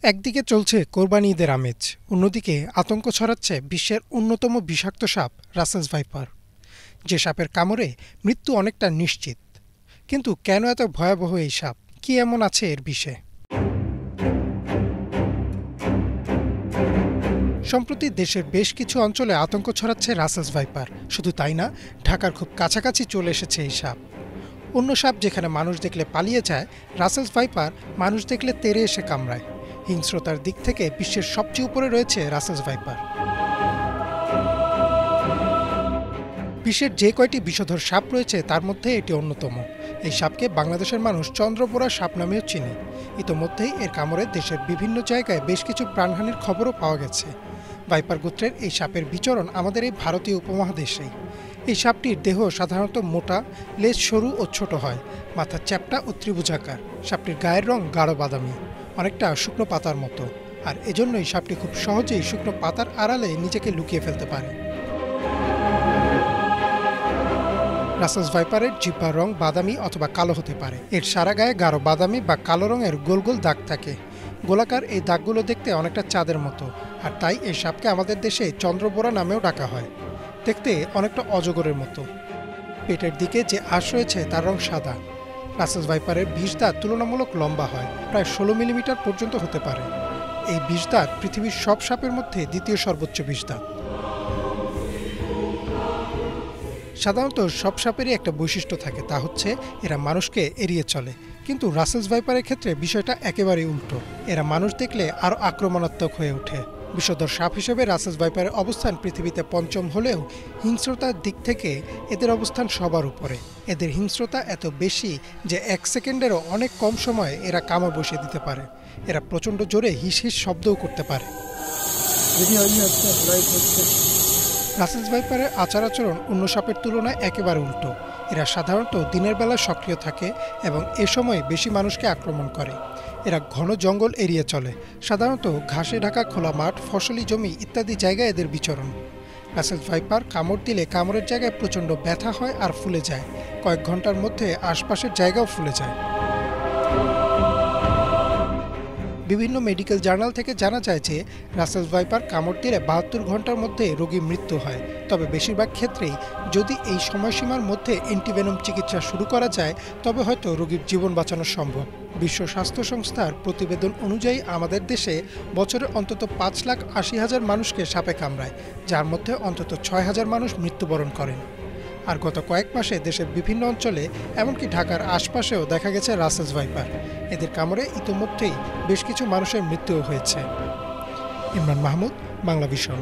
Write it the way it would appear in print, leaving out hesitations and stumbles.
একদিকে চলছে কোরবানি ঈদের আমেজ, অন্যদিকে আতঙ্ক ছড়াচ্ছে বিশ্বের অন্যতম বিষাক্ত সাপ রাসেলস ভাইপার। যে সাপের কামড়ে মৃত্যু অনেকটা নিশ্চিত। কিন্তু কেন এত ভয়াবহ এই সাপ? কি এমন আছে এর বিষে? সম্প্রতি দেশের বেশ কিছু অঞ্চলে আতঙ্ক ছড়াচ্ছে রাসেলস ভাইপার। শুধু তাই না, ঢাকার খুব কাছাকাছি চলে এসেছে এই সাপ। অন্য সাপ যেখানে মানুষ দেখলে পালিয়ে যায়, রাসেলস ভাইপার মানুষ দেখলে তেড়ে এসে কামড়ায়। হিংস্রতার দিক থেকে বিশ্বের সবচেয়ে উপরে রয়েছে রাসেলস ভাইপার। বিশ্বের যে কয়টি বিষধর সাপ রয়েছে তার মধ্যে এটি অন্যতম। এই সাপকে বাংলাদেশের মানুষ চন্দ্রবোরা সাপ নামেও চিনে। ইতোমধ্যেই এর কামড়ে দেশের বিভিন্ন জায়গায় বেশ কিছু প্রাণহানির খবরও পাওয়া গেছে। ভাইপার গোত্রের এই সাপের বিচরণ আমাদের এই ভারতীয় উপমহাদেশেই। এই সাপটির দেহ সাধারণত মোটা, লেজ সরু ও ছোট হয়, মাথা চ্যাপ্টা ও ত্রিভুজাকার। সাপটির গায়ের রং গাঢ় বাদামি, অনেকটা শুকনো পাতার মতো, আর এজন্যই সাপটি খুব সহজেই শুকনো পাতার আড়ালে নিজেকে লুকিয়ে ফেলতে পারে। রাসেলস ভাইপারের জিহ্বার রং বাদামি অথবা কালো হতে পারে। এর সারা গায়ে গাঢ় বাদামি বা কালো রঙের গোল গোল দাগ থাকে। গোলাকার এই দাগগুলো দেখতে অনেকটা চাঁদের মতো, আর তাই এই সাপকে আমাদের দেশে চন্দ্রবোরা নামেও ডাকা হয়। দেখতে অনেকটা অজগরের মতো। পেটের দিকে যে আঁশ রয়েছে তার রং সাদা। রাসেলস ভাইপারের বিষ দাঁত তুলনামূলক লম্বা হয়, প্রায় 16 মিলিমিটার পর্যন্ত হতে পারে। এই বিষ দাঁত পৃথিবীর সব সাপের মধ্যে দ্বিতীয় সর্বোচ্চ বিষ দাঁত। সাধারণত সব সাপেরই একটা বৈশিষ্ট্য থাকে, তা হচ্ছে এরা মানুষকে এড়িয়ে চলে। কিন্তু রাসেলস ভাইপারের ক্ষেত্রে বিষয়টা একেবারেই উল্টো। এরা মানুষ দেখলে আরও আক্রমণাত্মক হয়ে ওঠে। বিষধর সাপ হিসেবে রাসেলস ভাইপারের অবস্থান পৃথিবীতে পঞ্চম হলেও হিংস্রতার দিক থেকে এদের অবস্থান সবার উপরে। এদের হিংস্রতা এত বেশি যে 1 সেকেন্ডেরও অনেক কম সময়ে এরা কামড় বসিয়ে দিতে পারে। এরা প্রচণ্ড জোরে হিস হিস শব্দও করতে পারে। রাসেলস ভাইপারের আচার আচরণ অন্য সাপের তুলনায় একেবারে উল্টো। এরা সাধারণত দিনের বেলা সক্রিয় থাকে এবং এ সময় বেশি মানুষকে আক্রমণ করে। এরা ঘন জঙ্গল এড়িয়ে চলে, সাধারণত ঘাসে ঢাকা খোলা মাঠ, ফসলি জমি ইত্যাদি জায়গায় এদের বিচরণ। রাসেলস ভাইপার কামড় দিলে কামড়ের জায়গায় প্রচণ্ড ব্যথা হয় আর ফুলে যায়। কয়েক ঘন্টার মধ্যে আশপাশের জায়গাও ফুলে যায়। বিভিন্ন মেডিকেল জার্নাল থেকে জানা যায় যে রাসেলস ভাইপার কামড় দিলে 72 ঘন্টার মধ্যে রোগীর মৃত্যু হয়। তবে বেশিরভাগ ক্ষেত্রেই যদি এই সময়সীমার মধ্যে অ্যান্টিভেনম চিকিৎসা শুরু করা যায় তবে হয়তো রোগীর জীবন বাঁচানো সম্ভব। বিশ্ব স্বাস্থ্য সংস্থার প্রতিবেদন অনুযায়ী আমাদের দেশে বছরে অন্তত 5,80,000 মানুষকে সাপে কামড়ায়, যার মধ্যে অন্তত 6,000 মানুষ মৃত্যুবরণ করেন। আর গত কয়েক মাসে দেশের বিভিন্ন অঞ্চলে, এমনকি ঢাকার আশপাশেও দেখা গেছে রাসেলস ভাইপার। এদের কামড়ে ইতোমধ্যেই বেশ কিছু মানুষের মৃত্যুও হয়েছে। ইমরান মাহমুদ, বাংলা ভিশন।